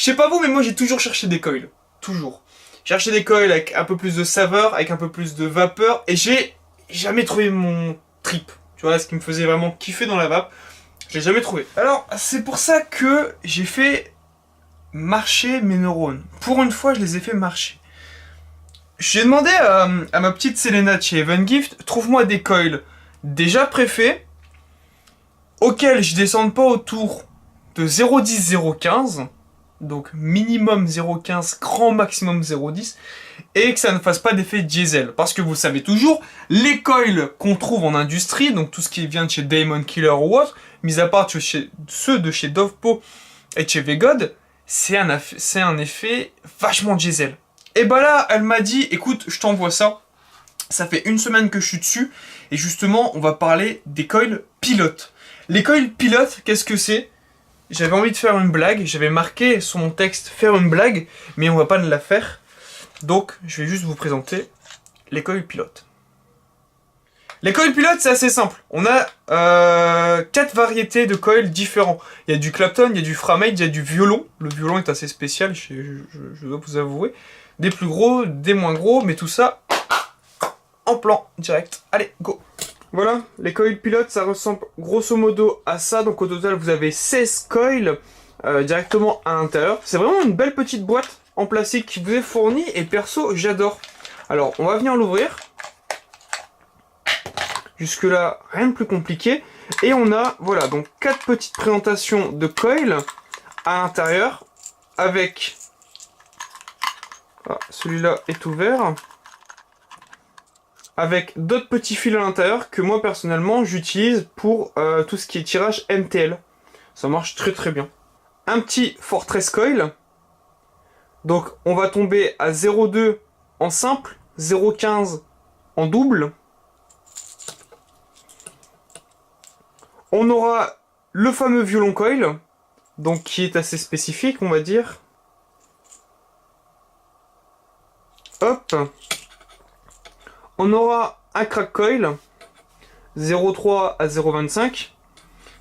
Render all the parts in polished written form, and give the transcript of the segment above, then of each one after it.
sais pas vous, mais moi j'ai toujours cherché des coils. Toujours. Cherché des coils avec un peu plus de saveur, avec un peu plus de vapeur, et j'ai jamais trouvé mon trip. Tu vois, ce qui me faisait vraiment kiffer dans la vape, je l'ai jamais trouvé. Alors, c'est pour ça que j'ai fait marcher mes neurones. Pour une fois, je les ai fait marcher. J'ai demandé à ma petite Selena de chez Even Gift, trouve-moi des coils déjà préfaits, auxquels je descende pas autour de 0,10-0,15, donc minimum 0,15, grand maximum 0,10, et que ça ne fasse pas d'effet diesel. Parce que vous savez toujours, les coils qu'on trouve en industrie, donc tout ce qui vient de chez Diamond Killer ou autre, mis à part ceux de chez Dovpo et de chez Vegod, c'est un effet vachement diesel. Et bah là, elle m'a dit, écoute, je t'envoie ça. Ça fait une semaine que je suis dessus. Et justement, on va parler des coils pilotes. Les coils pilotes, qu'est-ce que c'est? J'avais envie de faire une blague. J'avais marqué sur mon texte faire une blague. Mais on va pas la faire. Donc, je vais juste vous présenter les coils pilotes. Les coils pilotes, c'est assez simple. On a 4 variétés de coils différents. Il y a du Clapton, il y a du Framate, il y a du violon. Le violon est assez spécial, je dois vous avouer. Des plus gros, des moins gros, mais tout ça en plan direct. Allez, go! Voilà, les coils pilotes, ça ressemble grosso modo à ça. Donc au total, vous avez 16 coils directement à l'intérieur. C'est vraiment une belle petite boîte en plastique qui vous est fournie. Et perso, j'adore. Alors, on va venir l'ouvrir. Jusque là, rien de plus compliqué. Et on a, voilà, donc 4 petites présentations de coils à l'intérieur. Avec... Ah, celui-là est ouvert. Avec d'autres petits fils à l'intérieur que moi personnellement j'utilise pour tout ce qui est tirage MTL. Ça marche très très bien. Un petit Fortress Coil. Donc on va tomber à 0,2 en simple, 0,15 en double. On aura le fameux violon coil, donc qui est assez spécifique on va dire. Hop. On aura un crack coil 0,3 à 0,25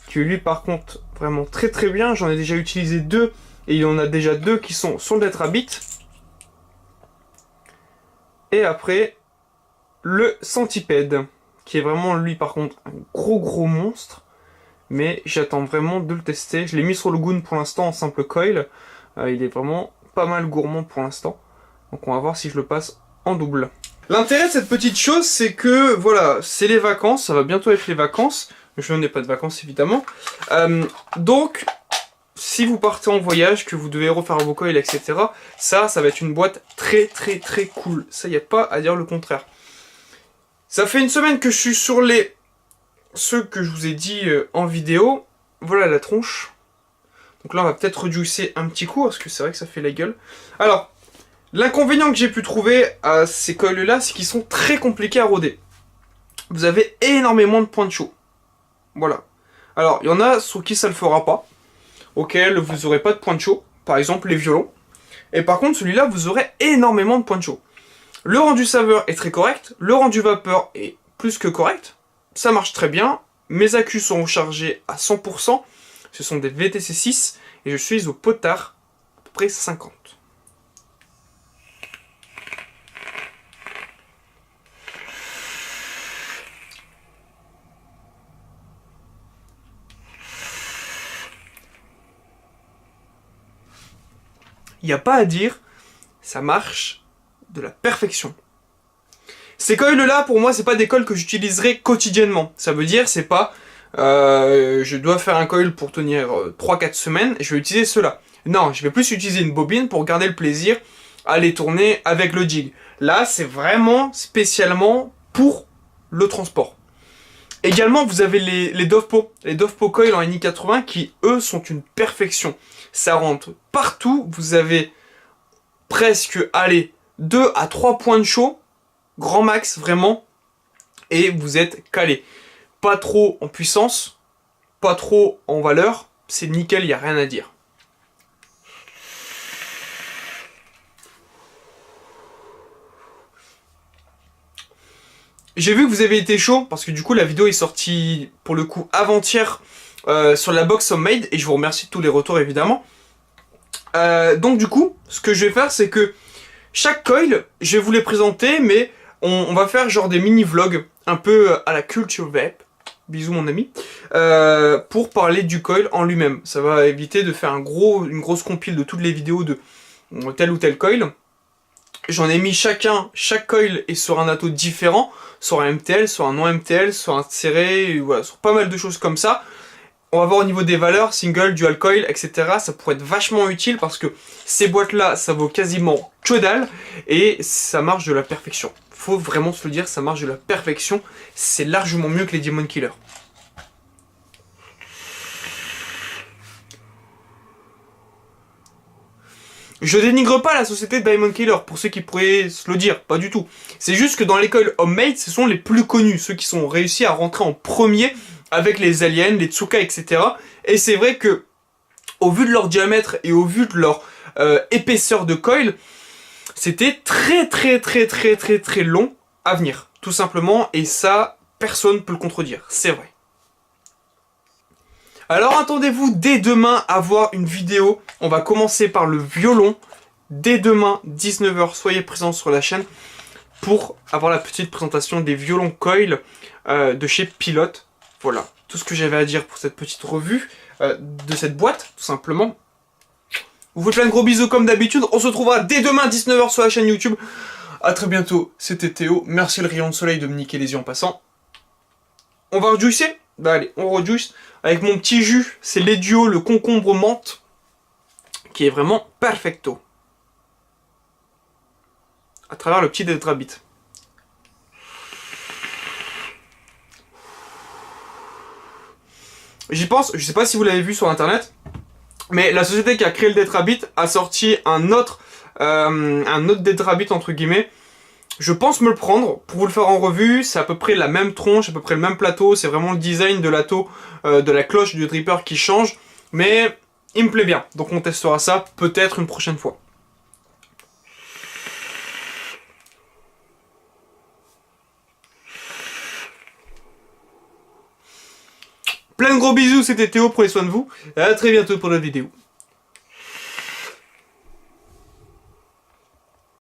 qui lui par contre vraiment très très bien. J'en ai déjà utilisé 2 et il y en a déjà 2 qui sont sur le Tetrabit. Et après le Centipede qui est vraiment lui par contre un gros monstre, mais j'attends vraiment de le tester. Je l'ai mis sur le Goon pour l'instant en simple coil. Il est vraiment pas mal gourmand pour l'instant. Donc on va voir si je le passe en double. L'intérêt de cette petite chose, c'est que, voilà, c'est les vacances, ça va bientôt être les vacances. Je n'ai pas de vacances, évidemment. Donc, si vous partez en voyage, que vous devez refaire vos coils, etc., ça va être une boîte très cool. Ça, il n'y a pas à dire le contraire. Ça fait une semaine que je suis sur ceux que je vous ai dit en vidéo. Voilà la tronche. Donc là, on va peut-être rejuicer un petit coup, parce que c'est vrai que ça fait la gueule. Alors, l'inconvénient que j'ai pu trouver à ces coils-là, c'est qu'ils sont très compliqués à roder. Vous avez énormément de points de chaud. Voilà. Alors, il y en a sur qui ça ne le fera pas, auxquels vous n'aurez pas de points de chaud, par exemple les violons. Et par contre, celui-là, vous aurez énormément de points de chaud. Le rendu saveur est très correct, le rendu vapeur est plus que correct, ça marche très bien, mes accus sont rechargés à 100%, ce sont des VTC6, et je suis au potard, à peu près 50. Il n'y a pas à dire, ça marche de la perfection. Ces coils-là, pour moi, c'est pas des coils que j'utiliserai quotidiennement. Ça veut dire, c'est pas, je dois faire un coil pour tenir 3-4 semaines, et je vais utiliser cela. Non, je vais plus utiliser une bobine pour garder le plaisir à les tourner avec le jig. Là, c'est vraiment spécialement pour le transport. Également, vous avez les Dovpo Coil en NI80 qui, eux, sont une perfection. Ça rentre partout, vous avez presque, allez, 2 à 3 points de chaud, grand max, vraiment, et vous êtes calé. Pas trop en puissance, pas trop en valeur, c'est nickel, il n'y a rien à dire. J'ai vu que vous avez été chaud, parce que du coup la vidéo est sortie pour le coup avant-hier sur la box Homemade, et je vous remercie de tous les retours évidemment. Donc du coup, ce que je vais faire, c'est que chaque coil, je vais vous les présenter, mais on va faire genre des mini-vlogs, un peu à la culture vape. Bisous mon ami. Pour parler du coil en lui-même. Ça va éviter de faire une grosse compile de toutes les vidéos de tel ou tel coil. J'en ai mis chaque coil est sur un atto différent, sur un MTL, sur un non-MTL, sur un serré, voilà, sur pas mal de choses comme ça. On va voir au niveau des valeurs, single, dual coil, etc. Ça pourrait être vachement utile parce que ces boîtes-là, ça vaut quasiment que dalle et ça marche de la perfection. Faut vraiment se le dire, ça marche de la perfection. C'est largement mieux que les Demon Killer. Je dénigre pas la société Diamond Killer, pour ceux qui pourraient se le dire, pas du tout. C'est juste que dans les coils homemade, ce sont les plus connus, ceux qui sont réussi à rentrer en premier avec les aliens, les Tsuka, etc. Et c'est vrai que, au vu de leur diamètre et au vu de leur épaisseur de coil, c'était très long à venir, tout simplement, et ça, personne ne peut le contredire, c'est vrai. Alors attendez-vous dès demain à voir une vidéo. On va commencer par le violon. Dès demain, 19 h, soyez présents sur la chaîne pour avoir la petite présentation des violons coil de chez Pilote. Voilà, tout ce que j'avais à dire pour cette petite revue de cette boîte, tout simplement. Vous faites plein de gros bisous comme d'habitude. On se retrouvera dès demain, 19 h sur la chaîne YouTube. A très bientôt, c'était Théo. Merci le rayon de soleil de me niquer les yeux en passant. On va rejuicer? Bah allez, on rejuice avec mon petit jus, c'est l'Eduo, le concombre menthe, qui est vraiment perfecto. À travers le petit Tetrabit. J'y pense, je sais pas si vous l'avez vu sur internet, mais la société qui a créé le Tetrabit a sorti un autre Tetrabit entre guillemets. Je pense me le prendre pour vous le faire en revue. C'est à peu près la même tronche, à peu près le même plateau. C'est vraiment le design de l'atto, de la cloche du dripper qui change. Mais il me plaît bien. Donc on testera ça peut-être une prochaine fois. Plein de gros bisous, c'était Théo, prenez soin de vous. Et à très bientôt pour la vidéo.